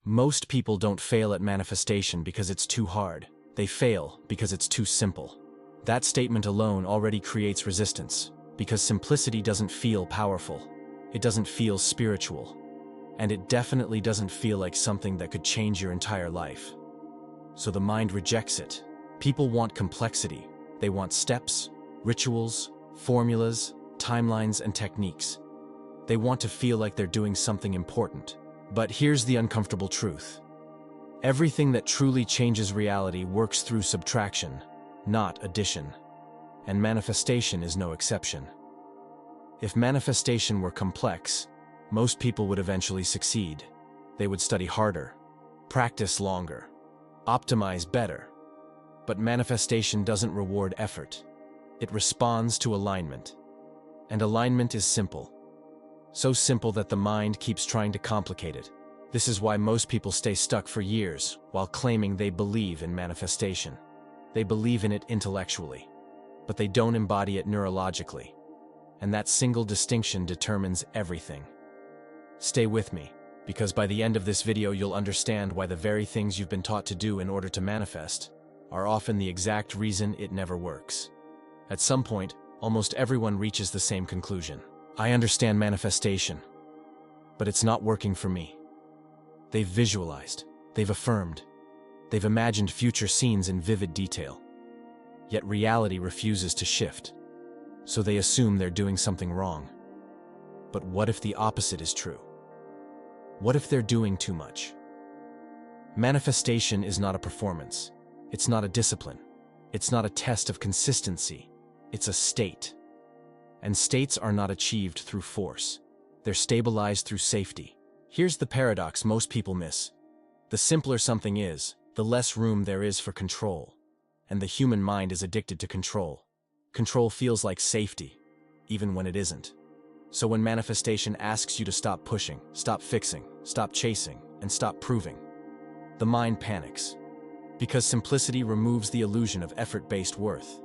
Most people don't fail at manifestation because it's too hard. They fail because it's too simple. That statement alone already creates resistance, because simplicity doesn't feel powerful. It doesn't feel spiritual. And it definitely doesn't feel like something that could change your entire life. So the mind rejects it. People want complexity. They want steps, rituals, formulas, timelines, and techniques. They want to feel like they're doing something important. But here's the uncomfortable truth. Everything that truly changes reality works through subtraction, not addition. And manifestation is no exception. If manifestation were complex, most people would eventually succeed. They would study harder, practice longer, optimize better. But manifestation doesn't reward effort. It responds to alignment. And alignment is simple. So simple that the mind keeps trying to complicate it. This is why most people stay stuck for years while claiming they believe in manifestation. They believe in it intellectually, but they don't embody it neurologically. And that single distinction determines everything. Stay with me, because by the end of this video you'll understand why the very things you've been taught to do in order to manifest are often the exact reason it never works. At some point, almost everyone reaches the same conclusion. I understand manifestation, but it's not working for me. They've visualized, they've affirmed, they've imagined future scenes in vivid detail. Yet reality refuses to shift, so they assume they're doing something wrong. But what if the opposite is true? What if they're doing too much? Manifestation is not a performance. It's not a discipline. It's not a test of consistency. It's a state. And states are not achieved through force. They're stabilized through safety. Here's the paradox most people miss. The simpler something is, the less room there is for control. And the human mind is addicted to control. Control feels like safety, even when it isn't. So when manifestation asks you to stop pushing, stop fixing, stop chasing, and stop proving, the mind panics. Because simplicity removes the illusion of effort-based worth.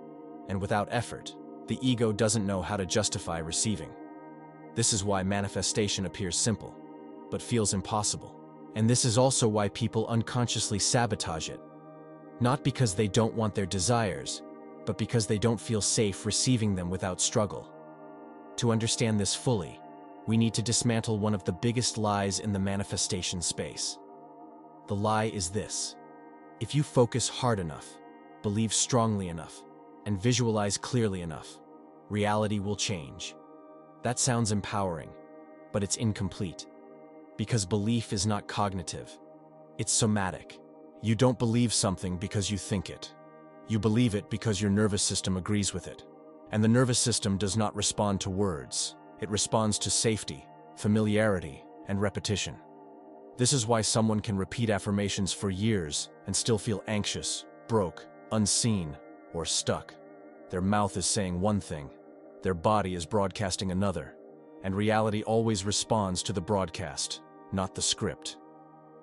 And without effort, the ego doesn't know how to justify receiving. This is why manifestation appears simple, but feels impossible. And this is also why people unconsciously sabotage it. Not because they don't want their desires, but because they don't feel safe receiving them without struggle. To understand this fully, we need to dismantle one of the biggest lies in the manifestation space. The lie is this: if you focus hard enough, believe strongly enough, and visualize clearly enough, reality will change. That sounds empowering, but it's incomplete. Because belief is not cognitive. It's somatic. You don't believe something because you think it. You believe it because your nervous system agrees with it. And the nervous system does not respond to words. It responds to safety, familiarity, and repetition. This is why someone can repeat affirmations for years and still feel anxious, broke, unseen, or stuck. Their mouth is saying one thing, their body is broadcasting another, and reality always responds to the broadcast, not the script.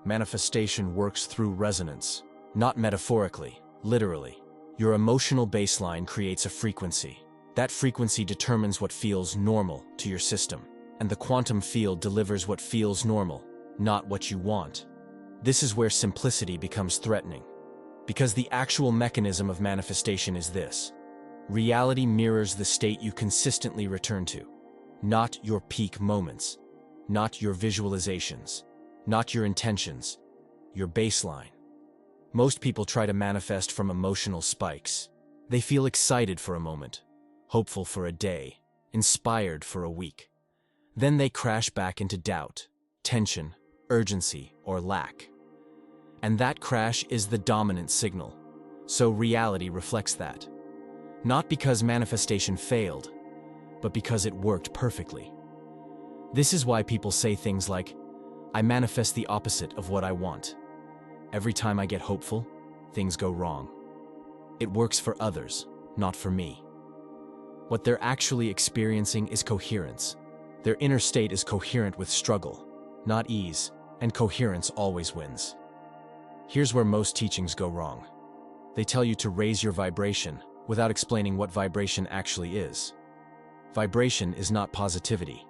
Manifestation works through resonance, not metaphorically, literally. Your emotional baseline creates a frequency. That frequency determines what feels normal to your system, and the quantum field delivers what feels normal, not what you want. This is where simplicity becomes threatening. Because the actual mechanism of manifestation is this: reality mirrors the state you consistently return to, not your peak moments, not your visualizations, not your intentions, your baseline. Most people try to manifest from emotional spikes. They feel excited for a moment, hopeful for a day, inspired for a week. Then they crash back into doubt, tension, urgency, or lack. And that crash is the dominant signal. So reality reflects that. Not because manifestation failed, but because it worked perfectly. This is why people say things like, "I manifest the opposite of what I want. Every time I get hopeful, things go wrong." It works for others, not for me. What they're actually experiencing is coherence. Their inner state is coherent with struggle, not ease, and coherence always wins. Here's where most teachings go wrong. They tell you to raise your vibration without explaining what vibration actually is. Vibration is not positivity.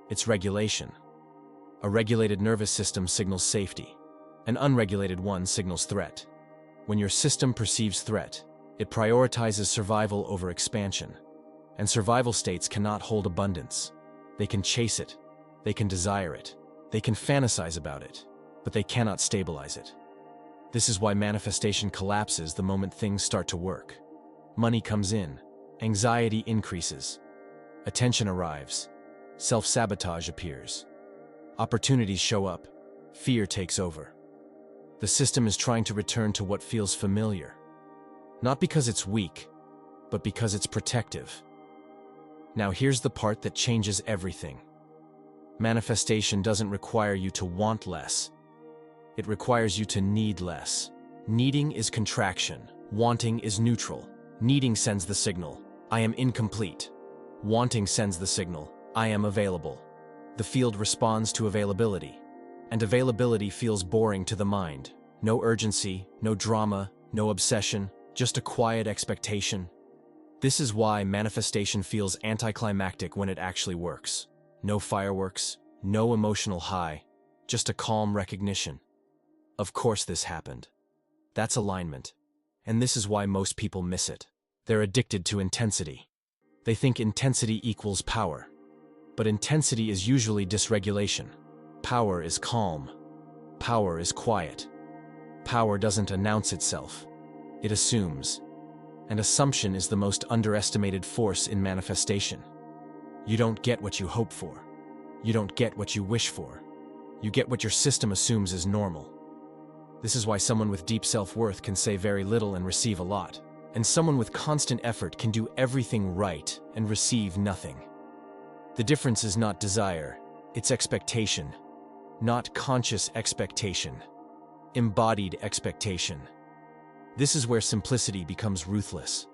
It's regulation. A regulated nervous system signals safety. An unregulated one signals threat. When your system perceives threat, it prioritizes survival over expansion. And survival states cannot hold abundance. They can chase it, they can desire it, they can fantasize about it, but they cannot stabilize it. This is why manifestation collapses the moment things start to work. Money comes in, anxiety increases, attention arrives, self-sabotage appears. Opportunities show up, fear takes over. The system is trying to return to what feels familiar. Not because it's weak, but because it's protective. Now here's the part that changes everything. Manifestation doesn't require you to want less. It requires you to need less. Needing is contraction. Wanting is neutral. Needing sends the signal, I am incomplete. Wanting sends the signal, I am available. The field responds to availability. And availability feels boring to the mind. No urgency, no drama, no obsession, just a quiet expectation. This is why manifestation feels anticlimactic when it actually works. No fireworks, no emotional high, just a calm recognition. Of course this happened. That's alignment. And this is why most people miss it. They're addicted to intensity. They think intensity equals power. But intensity is usually dysregulation. Power is calm. Power is quiet. Power doesn't announce itself. It assumes. And assumption is the most underestimated force in manifestation. You don't get what you hope for. You don't get what you wish for. You get what your system assumes is normal. This is why someone with deep self-worth can say very little and receive a lot. And someone with constant effort can do everything right and receive nothing. The difference is not desire, it's expectation. Not conscious expectation. Embodied expectation. This is where simplicity becomes ruthless.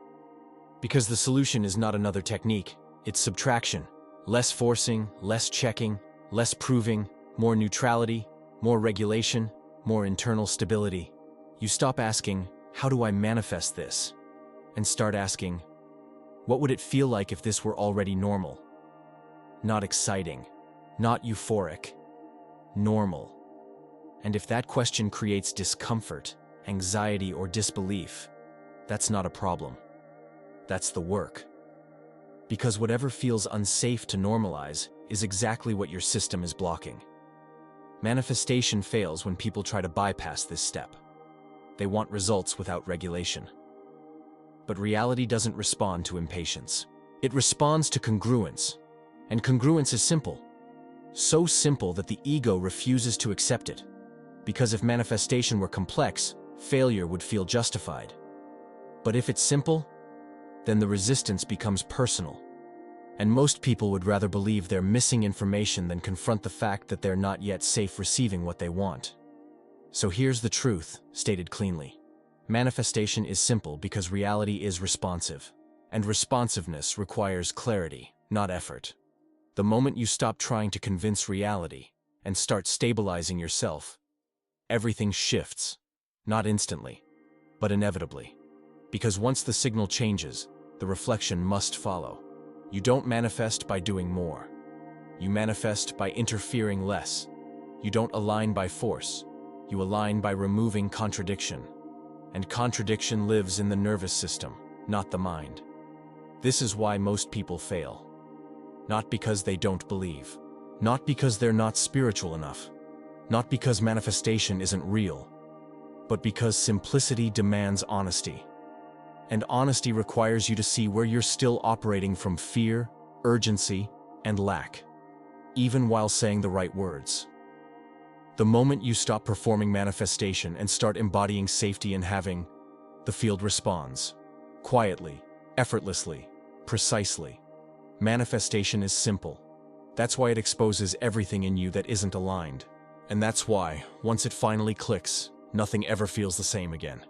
Because the solution is not another technique, it's subtraction. Less forcing, less checking, less proving, more neutrality, more regulation, more internal stability. You stop asking, how do I manifest this? And start asking, what would it feel like if this were already normal? Not exciting, not euphoric, normal. And if that question creates discomfort, anxiety, or disbelief, that's not a problem. That's the work. Because whatever feels unsafe to normalize is exactly what your system is blocking. Manifestation fails when people try to bypass this step. They want results without regulation. But reality doesn't respond to impatience. It responds to congruence. And congruence is simple. So simple that the ego refuses to accept it. Because if manifestation were complex, failure would feel justified. But if it's simple, then the resistance becomes personal. And most people would rather believe they're missing information than confront the fact that they're not yet safe receiving what they want. So here's the truth, stated cleanly. Manifestation is simple because reality is responsive. And responsiveness requires clarity, not effort. The moment you stop trying to convince reality and start stabilizing yourself, everything shifts. Not instantly, but inevitably. Because once the signal changes, the reflection must follow. You don't manifest by doing more. You manifest by interfering less. You don't align by force. You align by removing contradiction. And contradiction lives in the nervous system, not the mind. This is why most people fail. Not because they don't believe. Not because they're not spiritual enough. Not because manifestation isn't real. But because simplicity demands honesty. And honesty requires you to see where you're still operating from fear, urgency, and lack, even while saying the right words. The moment you stop performing manifestation and start embodying safety and having, the field responds. Quietly, effortlessly, precisely. Manifestation is simple. That's why it exposes everything in you that isn't aligned. And that's why, once it finally clicks, nothing ever feels the same again.